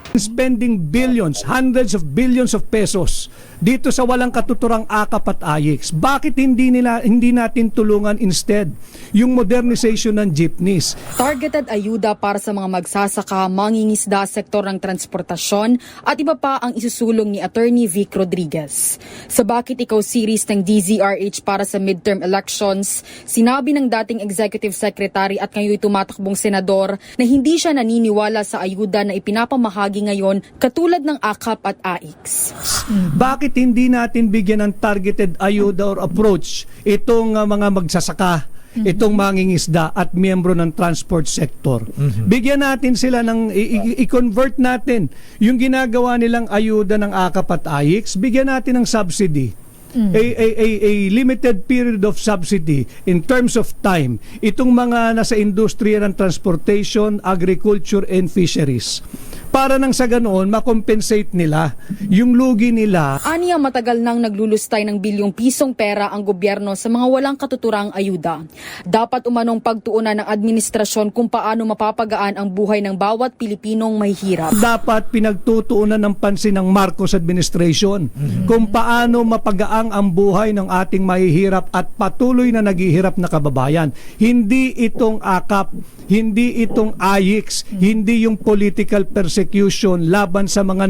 Spending billions, hundreds of billions of pesos dito sa walang katuturang AKAP at AYEX. Bakit hindi natin tulungan instead yung modernization ng jeepneys? Targeted ayuda para sa mga magsasaka, mangingisda, sektor ng transportasyon at iba pa ang isusulong ni Attorney Vic Rodriguez. Sa Bakit Ikaw series ng DZRH para sa midterm elections, sinabi ng dating Executive Secretary at ngayon tumatakbong senador na hindi siya naniniwala sa ayuda na ipinapamahagi ngayon katulad ng AKAP at AYEX. Bakit hindi natin bigyan ng targeted ayuda or approach itong mga magsasaka, itong mangingisda at miyembro ng transport sector? Bigyan natin sila ng i-convert natin yung ginagawa nilang ayuda ng AKAP at AYEX, bigyan natin ng subsidy. A limited period of subsidy in terms of time itong mga nasa industriya ng transportation, agriculture and fisheries. Para nang sa ganoon, makompensate nila yung lugi nila. Aniya matagal nang naglulustay ng bilyong pisong pera ang gobyerno sa mga walang katuturang ayuda. Dapat umanong pagtuunan ng administrasyon kung paano mapapagaan ang buhay ng bawat Pilipinong mahihirap. Dapat pinagtutuunan ng pansin ng Marcos administration kung paano mapagaang ang buhay ng ating mahihirap at patuloy na naghihirap na kababayan. Hindi itong AKAP, hindi itong AYEX, hindi yung political persecution laban sa mga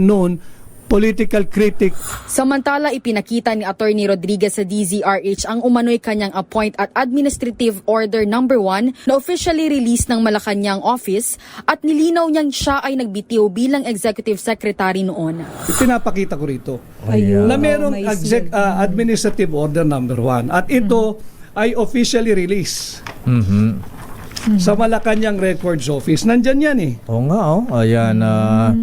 political critic. Samantala, ipinakita ni Attorney Rodriguez sa DZRH ang umano'y kanyang appoint at Administrative Order No. 1 na officially released ng Malacanang office at nilinaw niyang siya ay nagbitiw bilang Executive Secretary noon. Pinapakita ko rito na merong Administrative Order No. 1 at ito ay officially released. Sa Malacanang Records Office. Nandyan yan eh. Oo nga, ayan.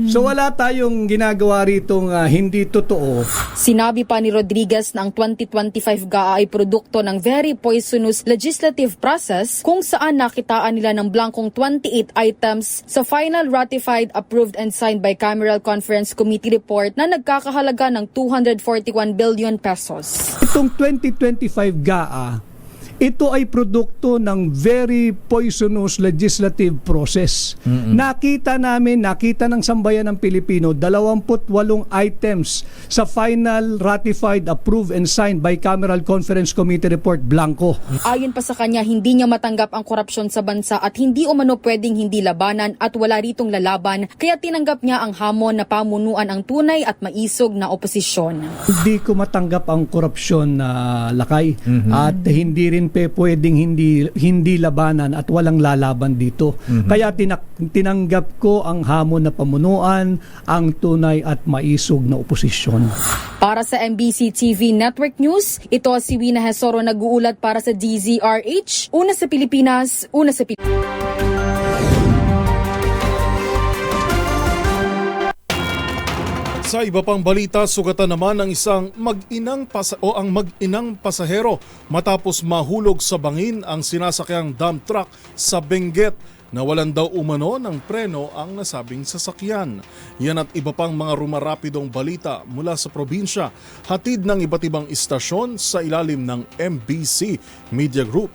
So wala tayong ginagawa ritong hindi totoo. Sinabi pa ni Rodriguez na ang 2025 GAA ay produkto ng very poisonous legislative process kung saan nakitaan nila ng blankong 28 items sa final ratified, approved and signed by Cameral Conference Committee report na nagkakahalaga ng 241 billion pesos. Itong 2025 GAA, ito ay produkto ng very poisonous legislative process. Nakita ng sambayan ng Pilipino 28 items sa final ratified, approved and signed Bicameral Conference Committee report blanco. Ayon pa sa kanya, hindi niya matanggap ang korupsyon sa bansa at hindi umano pwedeng hindi labanan at wala ritong lalaban, kaya tinanggap niya ang hamon na pamunuan ang tunay at maisog na oposisyon. Hindi ko matanggap ang korupsyon na lakay at hindi rin pwedeng hindi labanan at walang lalaban dito. Kaya tinanggap ko ang hamon na pamunuan ang tunay at maisog na oposisyon. Para sa MBC TV Network News, ito si Wina Hesoro nag-uulat para sa DZRH. Una sa Pilipinas, una sa Sa iba pang balita, sugatan naman ang isang mag-inang pasahero matapos mahulog sa bangin ang sinasakyang dump truck sa Benguet. Nawalan daw umano ng preno ang nasabing sasakyan. Yan at iba pang mga rumarapidong balita mula sa probinsya, hatid ng iba't ibang istasyon sa ilalim ng MBC Media Group.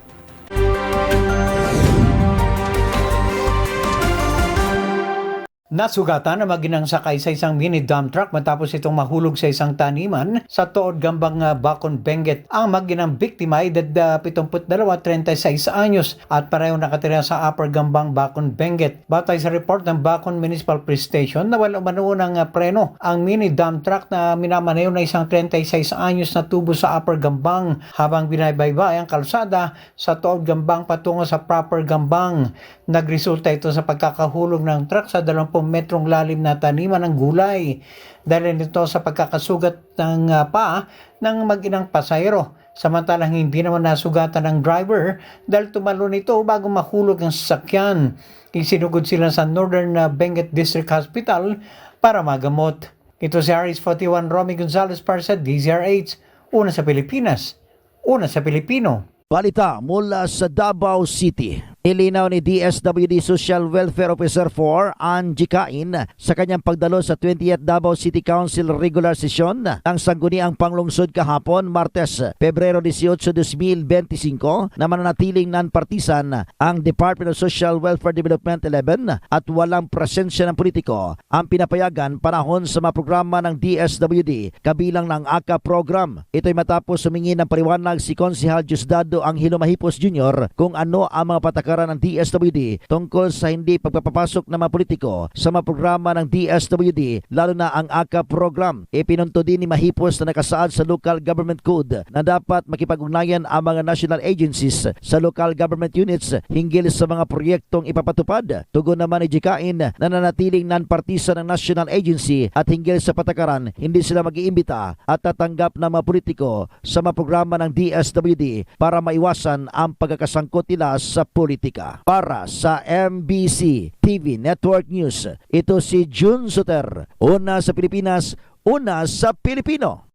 Nasugatan na mag-inang sakay sa isang mini dump truck matapos itong mahulog sa isang taniman sa Tood Gambang, Bacon, Benguet. Ang mag-inang biktima ay edad 72, 36 anyos at pareho nakatira sa Upper Gambang, Bacon, Benguet. Batay sa report ng Bacon Municipal Police Station, nawala umano ng preno ang mini dump truck na minamaneho na isang 36 anyos na tubo sa Upper Gambang habang binabaybay ang kalsada sa Tood Gambang patungo sa Proper Gambang. Nagresulta ito sa pagkakahulog ng truck sa 20 metrong lalim na taniman ng gulay. Dahil nito sa pagkakasugat ng paa ng mag-inang pasahero. Samantalang hindi naman nasugatan ng driver dahil tumalon ito bago mahulog ang sasakyan. Isinugod sila sa Northern Benguet District Hospital para magamot. Ito si RS41 Romy Gonzalez para sa DZRH. Una sa Pilipinas, una sa Pilipino. Balita mula sa Davao City. Nilinaw ni DSWD Social Welfare Officer 4 Angie Cain sa kanyang pagdalo sa 20th Davao City Council Regular Session ng Sangguniang Panglungsod kahapon, Martes, Pebrero 18, 2025 na mananatiling non-partisan ang Department of Social Welfare Development 11 at walang presensya ng politiko ang pinapayagan panahon sa mga programa ng DSWD kabilang ng ACA program. Ito'y matapos humingi ng paliwanag si Konsehal Diosdado Angelo Mahipos Jr. kung ano ang mga patakaran ng DSWD tungkol sa hindi pagpapapasok ng mga politiko sa mga programa ng DSWD lalo na ang ACA program. Ipinunto din ni Mahipos na nakasaad sa Local Government Code na dapat makipag-ugnayan ang mga national agencies sa local government units hinggil sa mga proyektong ipapatupad. Tugon naman ni Jikain na nananatiling non-partisan ng national agency at hinggil sa patakaran hindi sila mag-iimbita at tatanggap ng mga politiko sa mga programa ng DSWD para maiwasan ang pagkakasangkot nila sa politika. Para sa MBC TV Network News, ito si June Soter. Una sa Pilipinas, una sa Pilipino.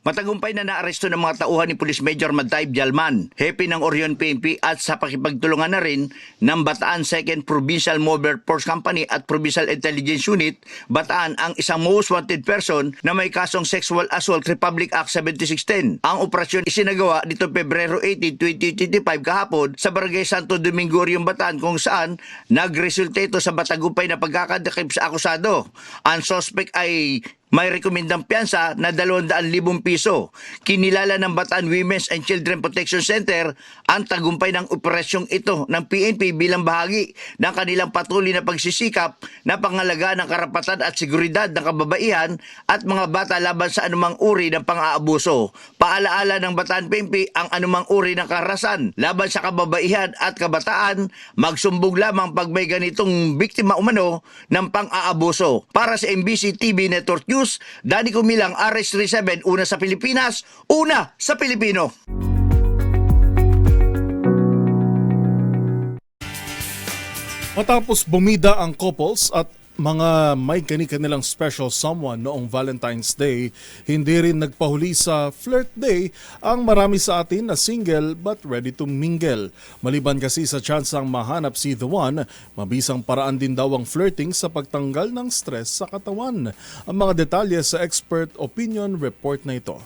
Matagumpay na naaresto ng mga tauhan ni Police Major Mantayb Jalman, hepe ng Orion PNP at sa pakipagtulungan na rin ng Bataan 2nd Provincial Mobile Force Company at Provincial Intelligence Unit, Bataan ang isang most wanted person na may kasong Sexual Assault Republic Act 7610. Ang operasyon isinagawa dito Pebrero 18, 2025 kahapon sa Barangay Santo Domingo, Orion, Bataan kung saan nagresulta ito sa matagumpay na pagkakadakip sa akusado. Ang suspect ay may rekomendang piyansa na 200,000 piso. Kinilala ng Bataan Women's and Children Protection Center ang tagumpay ng operasyong ito ng PNP bilang bahagi ng kanilang patuloy na pagsisikap na pangalagaan ng karapatan at seguridad ng kababaihan at mga bata laban sa anumang uri ng pang-aabuso. Paalaala ng Bataan PNP ang anumang uri ng karahasan laban sa kababaihan at kabataan, magsumbong lamang pag may ganitong biktima umano ng pang-aabuso. Para sa MBC TV Network News, Danny Kumilang, RS37, una sa Pilipinas, una sa Pilipino. Matapos bumida ang couples at mga may kani-kanilang special someone noong Valentine's Day, hindi rin nagpahuli sa Flirt Day ang marami sa atin na single but ready to mingle. Maliban kasi sa tsansang mahanap si the one, mabisang paraan din daw ang flirting sa pagtanggal ng stress sa katawan. Ang mga detalye sa expert opinion report na ito.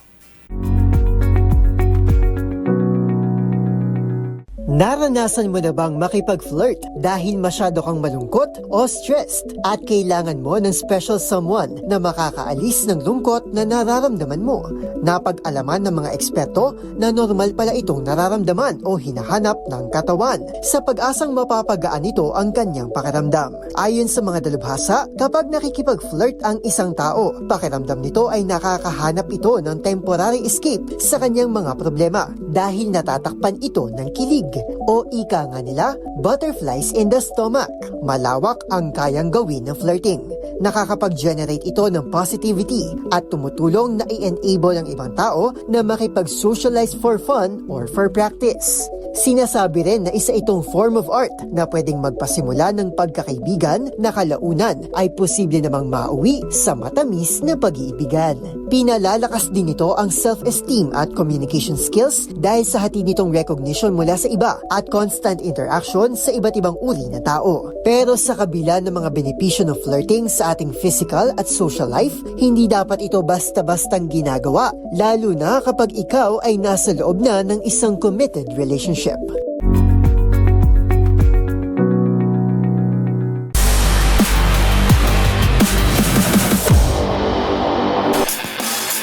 Naranasan mo na bang makipag-flirt dahil masyado kang malungkot o stressed at kailangan mo ng special someone na makakaalis ng lungkot na nararamdaman mo? Napag-alaman ng mga eksperto na normal pala itong nararamdaman o hinahanap ng katawan sa pag-asang mapapagaan ito ang kanyang pakiramdam. Ayon sa mga dalubhasa, kapag nakikipag-flirt ang isang tao, pakiramdam nito ay nakakahanap ito ng temporary escape sa kanyang mga problema dahil natatakpan ito ng kilig. O ika nga nila, butterflies in the stomach. Malawak ang kayang gawin ng flirting. Nakakapag-generate ito ng positivity at tumutulong na i-enable ang ibang tao na makipag-socialize for fun or for practice. Sinasabi rin na isa itong form of art na pwedeng magpasimula ng pagkakaibigan na kalaunan ay posible namang mauwi sa matamis na pag-iibigan. Pinalalakas din ito ang self-esteem at communication skills dahil sa hatid nitong recognition mula sa iba at constant interaction sa iba't ibang uri na tao. Pero sa kabila ng mga benepisyo ng flirting sa ating physical at social life, hindi dapat ito basta-bastang ginagawa, lalo na kapag ikaw ay nasa loob na ng isang committed relationship.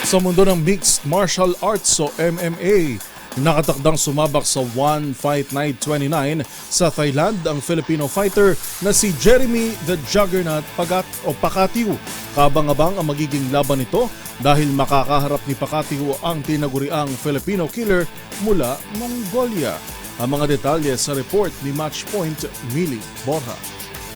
Sa mundo ng mixed martial arts o MMA, nakatakdang sumabak sa One Fight Night 29 sa Thailand ang Filipino fighter na si Jeremy the Juggernaut Pakatiw. Kabang-abang ang magiging laban nito dahil makakaharap ni Pakatiw ang tinaguriang Filipino killer mula Mongolia. Ang mga detalye sa report ni Matchpoint Millie Borja.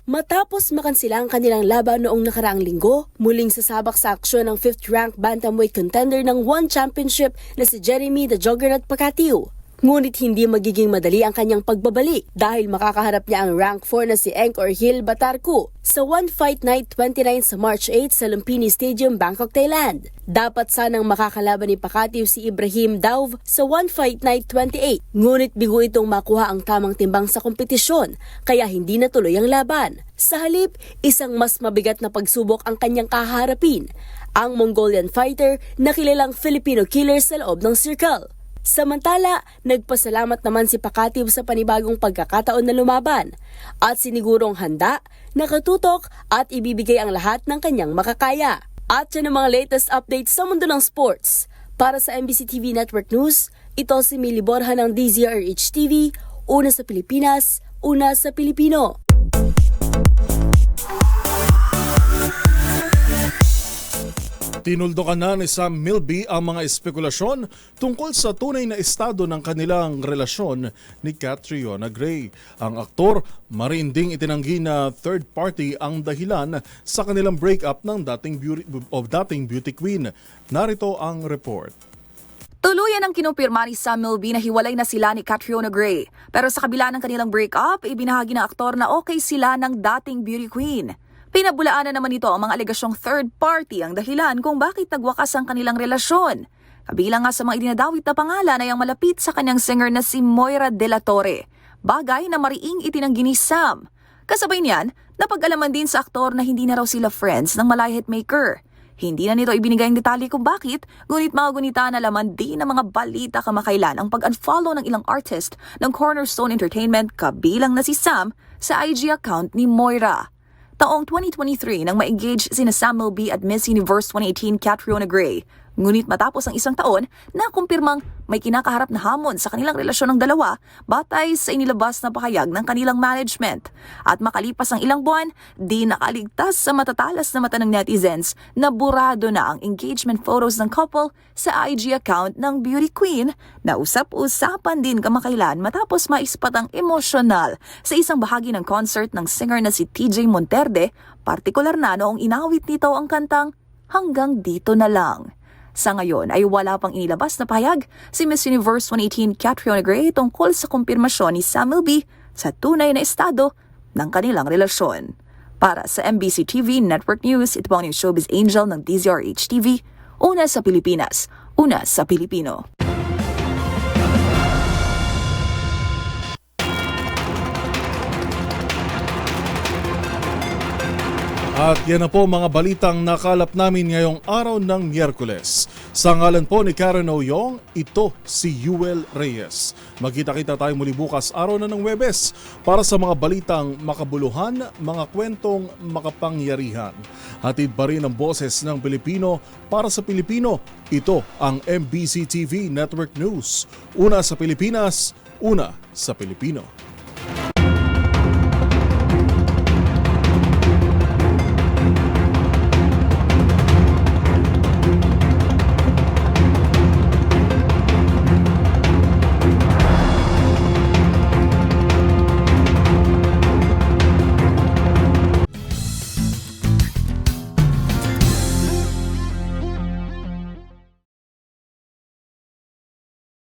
Matapos makansila ang kanilang laban noong nakaraang linggo, muling sasabak sa aksyon ng 5th ranked bantamweight contender ng One Championship na si Jeremy the Juggernaut Pakatiw. Ngunit hindi magiging madali ang kanyang pagbabalik dahil makakaharap niya ang rank 4 na si Angkor Hill Batarku sa One Fight Night 29 sa March 8 sa Lumpini Stadium, Bangkok, Thailand. Dapat sanang makakalaban ni Pakatiw si Ibrahim Dauv sa One Fight Night 28, ngunit bigo itong makuha ang tamang timbang sa kompetisyon kaya hindi natuloy ang laban. Sa halip, isang mas mabigat na pagsubok ang kanyang kaharapin, ang Mongolian fighter na kilalang Filipino killer sa loob ng circle. Samantala, nagpasalamat naman si Pakatiw sa panibagong pagkakataon na lumaban at sinigurong handa, nakatutok at ibibigay ang lahat ng kanyang makakaya. At yan ang mga latest updates sa mundo ng sports. Para sa MBC TV Network News, ito si Millie Borja ng DZRH TV, una sa Pilipinas, una sa Pilipino. Tinuldukan na ni Sam Milby ang mga espekulasyon tungkol sa tunay na estado ng kanilang relasyon ni Catriona Gray. Ang aktor marinding itinanggi na third party ang dahilan sa kanilang breakup ng dating beauty queen. Narito ang report. Tuluyan ang kinumpirma ni Sam Milby na hiwalay na sila ni Catriona Gray. Pero sa kabila ng kanilang breakup, ibinahagi ng aktor na okay sila ng dating beauty queen. Pinabulaanan naman ito ang mga alegasyong third party ang dahilan kung bakit nagwakas ang kanilang relasyon. Kabilang nga sa mga idinadawit na pangalan ay ang malapit sa kanyang singer na si Moira De La Torre. Bagay na mariing itinanggi ni Sam. Kasabay niyan, napag-alaman din sa aktor na hindi na raw sila friends ng Malay hitmaker. Hindi na nito ibinigay ang detalye kung bakit, ngunit mga gunita na laman din ng mga balita kamakailan ang pag-unfollow ng ilang artist ng Cornerstone Entertainment kabilang na si Sam sa IG account ni Moira. Taong 2023 nang ma-engage sina Sam Milby at Miss Universe 2018 Catriona Gray. Ngunit matapos ang isang taon, nakumpirmang may kinakaharap na hamon sa kanilang relasyon ng dalawa batay sa inilabas na pahayag ng kanilang management. At makalipas ang ilang buwan, di nakaligtas sa matatalas na mata ng netizens na burado na ang engagement photos ng couple sa IG account ng beauty queen na usap-usapan din kamakailan matapos maispatang emosyonal sa isang bahagi ng concert ng singer na si TJ Monterde, partikular na noong inawit nito ang kantang Hanggang Dito Na Lang. Sa ngayon ay wala pang inilabas na pahayag si Miss Universe 2018 Catriona Gray tungkol sa kumpirmasyon ni Sam Milby sa tunay na estado ng kanilang relasyon. Para sa MBC TV Network News, ito po ang showbiz angel ng DZRH TV, una sa Pilipinas, una sa Pilipino. At yan na po mga balitang nakalap namin ngayong araw ng Miyerkules. Sa ngalan po ni Karen Oyong, ito si Yuel Reyes. Magkita-kita tayo muli bukas araw na ng Huwebes para sa mga balitang makabuluhan, mga kwentong makapangyarihan. Hatid pa rin ang boses ng Pilipino para sa Pilipino. Ito ang MBC TV Network News. Una sa Pilipinas, una sa Pilipino.